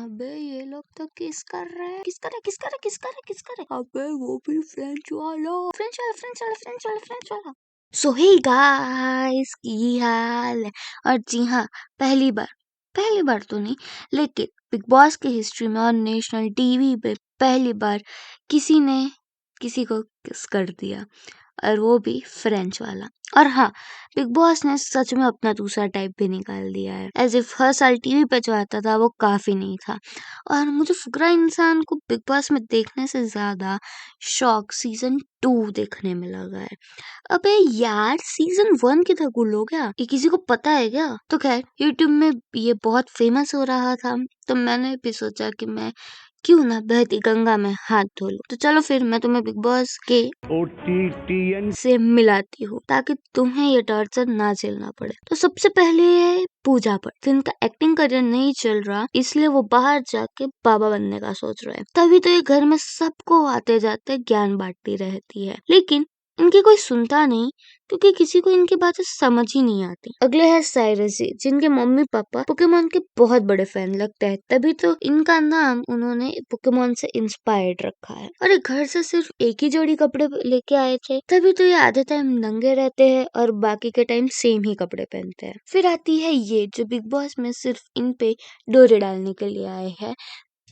अबे ये लोग तो किस कर रहे हैं, किस कर रहे, किस कर रहे, किस कर रहे, किस कर रहे। अबे वो भी फ्रेंच वाला, फ्रेंच वाला, फ्रेंच वाला, फ्रेंच वाला, फ्रेंच वाला। सो हे गाइस, की हाल है। और जी हाँ, पहली बार तो नहीं, लेकिन बिग बॉस की हिस्ट्री में और नेशनल टीवी पे पहली बार किसी ने किसी को किस कर दिया, और वो भी फ्रेंच वाला। और हाँ, बिग बॉस ने सच में अपना दूसरा टाइप भी निकाल दिया है। एज इफ हर साल टीवी पे जो आता था वो काफी नहीं था। और मुझे फुकरा इंसान को बिग बॉस में देखने से ज्यादा शौक सीजन 2 देखने में लगा है। अबे यार, सीजन 1 किधर गुल हो गया, ये किसी को पता है क्या? तो खैर, यूट्यूब में ये बहुत फेमस हो रहा था, तो मैंने भी सोचा कि मैं क्यों ना बहती गंगा में हाथ धो लूं। तो चलो फिर मैं तुम्हें बिग बॉस के OTTN से मिलाती हूँ, ताकि तुम्हें ये टॉर्चर ना झेलना पड़े। तो सबसे पहले है पूजा भट्ट, जिनका एक्टिंग करियर नहीं चल रहा, इसलिए वो बाहर जाके बाबा बनने का सोच रहे हैं। तभी तो ये घर में सबको आते जाते ज्ञान बांटती रहती है, लेकिन इनकी कोई सुनता नहीं, क्योंकि किसी को इनकी बातें समझ ही नहीं आती। अगले है साइरस जी, जिनके मम्मी पापा पोकेमोन के बहुत बड़े फैन लगते हैं, तभी तो इनका नाम उन्होंने पोकेमोन से इंस्पायर्ड रखा है। अरे घर से सिर्फ एक ही जोड़ी कपड़े लेके आए थे, तभी तो ये आधे टाइम नंगे रहते हैं और बाकी के टाइम सेम ही कपड़े पहनते हैं। फिर आती है ये, जो बिग बॉस में सिर्फ इन पे डोरे डालने के लिए आए हैं,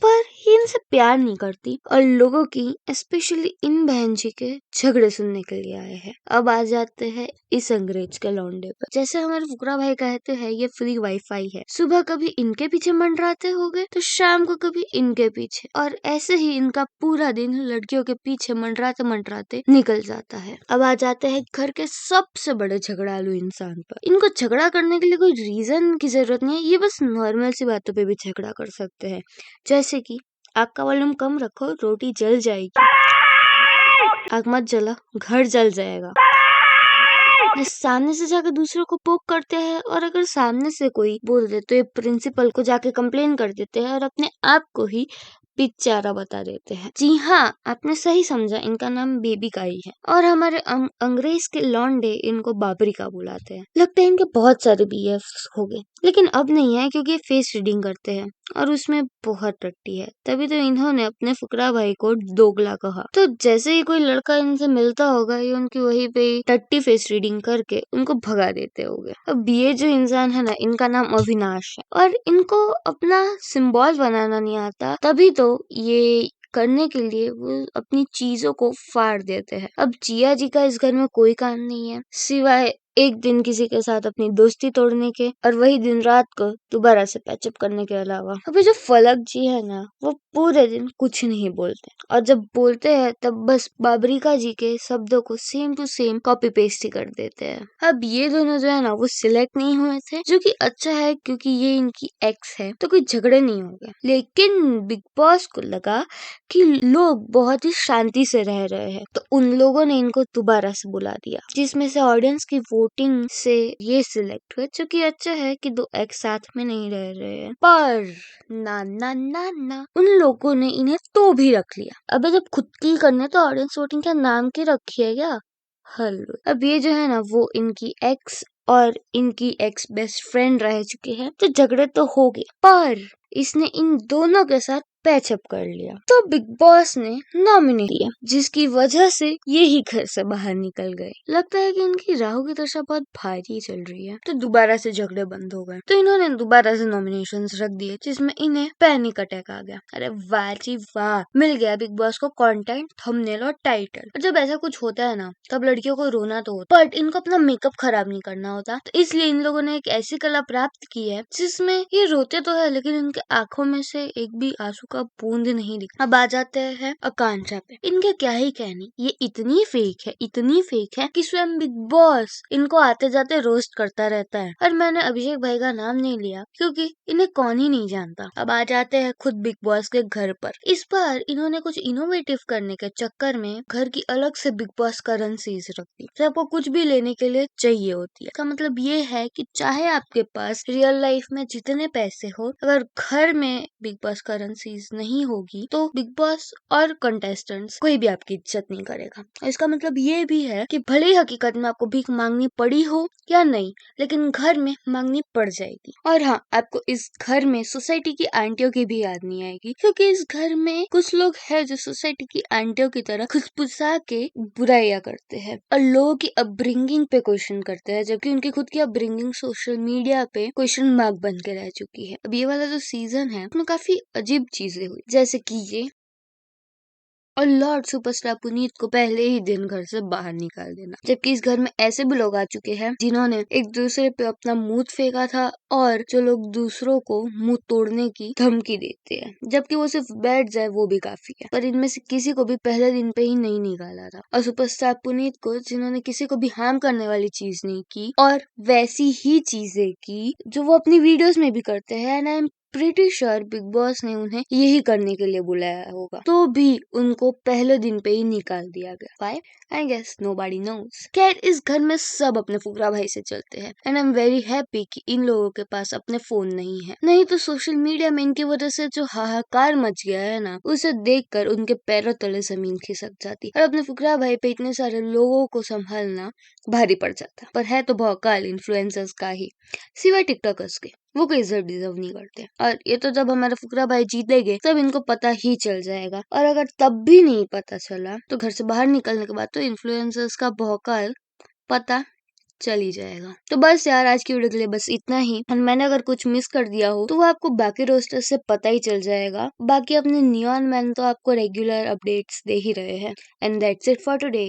पर ये इनसे प्यार नहीं करती और लोगों की, स्पेशली इन बहन जी के झगड़े सुनने के लिए आए हैं। अब आ जाते हैं इस अंग्रेज के लौंडे पर। जैसे हमारे फुकरा भाई कहते हैं, ये फ्री वाईफाई है। सुबह कभी इनके पीछे मंडराते होगे तो शाम को कभी इनके पीछे, और ऐसे ही इनका पूरा दिन लड़कियों के पीछे मंडराते मंडराते निकल जाता है। अब आ जाते हैं घर के सबसे बड़े झगड़ालू इंसान पर। इनको झगड़ा करने के लिए कोई रीजन की जरूरत नहीं है, ये बस नॉर्मल सी बातों पे भी झगड़ा कर सकते हैं। जैसे कि आग का वॉल्यूम कम रखो, रोटी जल जाएगी। आग मत जला, घर जल जाएगा। ये सामने से जाकर दूसरों को पोक करते हैं, और अगर सामने से कोई बोल दे तो ये प्रिंसिपल को जाके कंप्लेन कर देते हैं और अपने आप को ही बेचारा बता देते हैं। जी हाँ, आपने सही समझा, इनका नाम बेबी का ही है। और हमारे अंग्रेज के लौंडे इनको बाबरी का बुलाते हैं। लगता है इनके बहुत सारे BF हो गए, लेकिन अब नहीं है, क्योंकि ये फेस रीडिंग करते हैं और उसमें बहुत टट्टी है। तभी तो इन्होंने अपने फुकरा भाई को दोगला कहा। तो जैसे ही कोई लड़का इनसे मिलता होगा, ये उनकी वहीं पे टट्टी फेस रीडिंग करके उनको भगा देते होंगे। अब ये जो इंसान है ना, इनका नाम अविनाश है, और इनको अपना सिंबल बनाना नहीं आता, तभी तो ये करने के लिए वो अपनी चीजों को फाड़ देते हैं। अब जिया जी का इस घर में कोई काम नहीं है, सिवाय एक दिन किसी के साथ अपनी दोस्ती तोड़ने के, और वही दिन रात को दोबारा से पैचअप करने के अलावा। अभी जो फलक जी है ना, वो पूरे दिन कुछ नहीं बोलते, और जब बोलते हैं तब बस बाबरिका जी के शब्दों को same to same copy paste ही कर देते हैं। अब ये दोनों जो है ना, वो सिलेक्ट नहीं हुए थे, जो कि अच्छा है, क्योंकि ये इनकी एक्स है, तो कोई झगड़े नहीं हो गए। लेकिन बिग बॉस को लगा कि लोग बहुत ही शांति से रह रहे हैं, तो उन लोगों ने इनको दोबारा से बुला दिया, जिसमें से ऑडियंस की वोटिंग से ये सिलेक्ट हुए, जो कि अच्छा है कि दो एक साथ में नहीं रह रहे हैं। पर ना ना ना ना, उन लोगों ने इन्हें तो भी रख लिया। अबे जब खुद की करने तो ऑडियंस वोटिंग क्या नाम की रखी है क्या? हल्लू। अब ये जो है ना, वो इनकी एक्स और इनकी एक्स बेस्ट फ्रेंड रह चुके हैं, तो झगड़े तो हो गए, पर इसने इन दोनों के साथ पैचअप कर लिया। तो बिग बॉस ने नॉमिनेट किया, जिसकी वजह से ये ही घर से बाहर निकल गए। लगता है कि इनकी राहु की दशा बहुत भारी चल रही है, तो दोबारा से झगड़े बंद हो गए। तो इन्होंने दोबारा से नॉमिनेशंस रख दिए, जिसमें इन्हें पैनिक अटैक आ गया। अरे वाह जी वाह, मिल गया बिग बॉस को कंटेंट, थंबनेल और टाइटल। और जब ऐसा कुछ होता है ना, तब लड़कियों को रोना तो होता, बट इनको अपना मेकअप खराब नहीं करना होता, तो इसलिए इन लोगों ने एक ऐसी कला प्राप्त की है जिसमें ये रोते तो है, लेकिन इनके आंखों में से एक भी आंसू का बूंद नहीं दिख। अब आ जाते हैं आकांक्षा पे। इनके क्या ही कहने, ये इतनी फेक है कि स्वयं बिग बॉस इनको आते जाते रोस्ट करता रहता है। और मैंने अभिषेक भाई का नाम नहीं लिया, क्योंकि इन्हें कौन ही नहीं जानता। अब आ जाते हैं खुद बिग बॉस के घर पर। इस बार इन्होंने कुछ इनोवेटिव करने के चक्कर में घर की अलग से बिग बॉस करेंसीज रख दी। सबको कुछ भी लेने के लिए चाहिए होती है। इसका मतलब ये है कि चाहे आपके पास रियल लाइफ में जितने पैसे हो, अगर घर में बिग बॉस करेंसीज चीज नहीं होगी तो बिग बॉस और कंटेस्टेंट्स कोई भी आपकी इज्जत नहीं करेगा। और इसका मतलब ये भी है कि भले ही हकीकत में आपको भीख मांगनी पड़ी हो या नहीं, लेकिन घर में मांगनी पड़ जाएगी। और हाँ, आपको इस घर में सोसाइटी की आंटियों की भी याद नहीं आएगी, क्योंकि इस घर में कुछ लोग हैं जो सोसाइटी की आंटियों की तरह खुशपुसा के बुराइयां करते हैं और लोगों की अपब्रिंगिंग पे क्वेश्चन करते हैं, जबकि उनकी खुद की अपब्रिंगिंग सोशल मीडिया पे क्वेश्चन मार्क बन के रह चुकी है। अब ये वाला जो सीजन है उसमें काफी अजीब चीजें हुई, जैसे कि ये और लॉर्ड सुपरस्टार पुनीत को पहले ही दिन घर से बाहर निकाल देना, जबकि इस घर में ऐसे भी लोग आ चुके हैं जिन्होंने एक दूसरे पे अपना मुंह फेंका था और जो लोग दूसरों को मुंह तोड़ने की धमकी देते हैं, जबकि वो सिर्फ बैठ जाए वो भी काफी है। पर इनमें से किसी को भी पहले दिन पे ही नहीं निकाला था। और सुपरस्टार पुनीत को, जिन्होंने किसी को भी हार्म करने वाली चीज नहीं की और वैसी ही चीजें की जो वो अपनी वीडियोस में भी करते हैं, and I am pretty sure big boss ने उन्हें यही करने के लिए बुलाया होगा, तो भी उनको पहले दिन पे ही निकाल दिया गया। Why? I guess nobody knows। खैर, इस घर में सब अपने फुकरा भाई से चलते हैं and I am very happy कि इन लोगों के पास अपने फोन नहीं है, नहीं तो सोशल मीडिया में इनकी वजह से जो हाहाकार मच गया है ना, उसे देखकर उनके पैरों तले जमीन खिसक जाती और अपने फुकरा भाई पे इतने सारे लोगों को संभालना भारी पड़ जाता। पर है तो भौकाल इन्फ्लुएंसर्स का ही, सिवाय टिकटॉकर्स के, वो कोई इज्जत डिजर्व नहीं करते। और ये तो जब हमारा फुकरा भाई जीतेंगे तब इनको पता ही चल जाएगा, और अगर तब भी नहीं पता चला तो घर से बाहर निकलने के बाद तो इन्फ्लुएंसर्स का भौकाल पता चल ही जाएगा। तो बस यार, आज की वीडियो के लिए बस इतना ही। और मैंने अगर कुछ मिस कर दिया हो तो वो आपको बाकी रोस्टर्स से पता ही चल जाएगा। बाकी अपने नियॉन मैन तो आपको रेगुलर अपडेट्स दे ही रहे हैं। And that's it for today.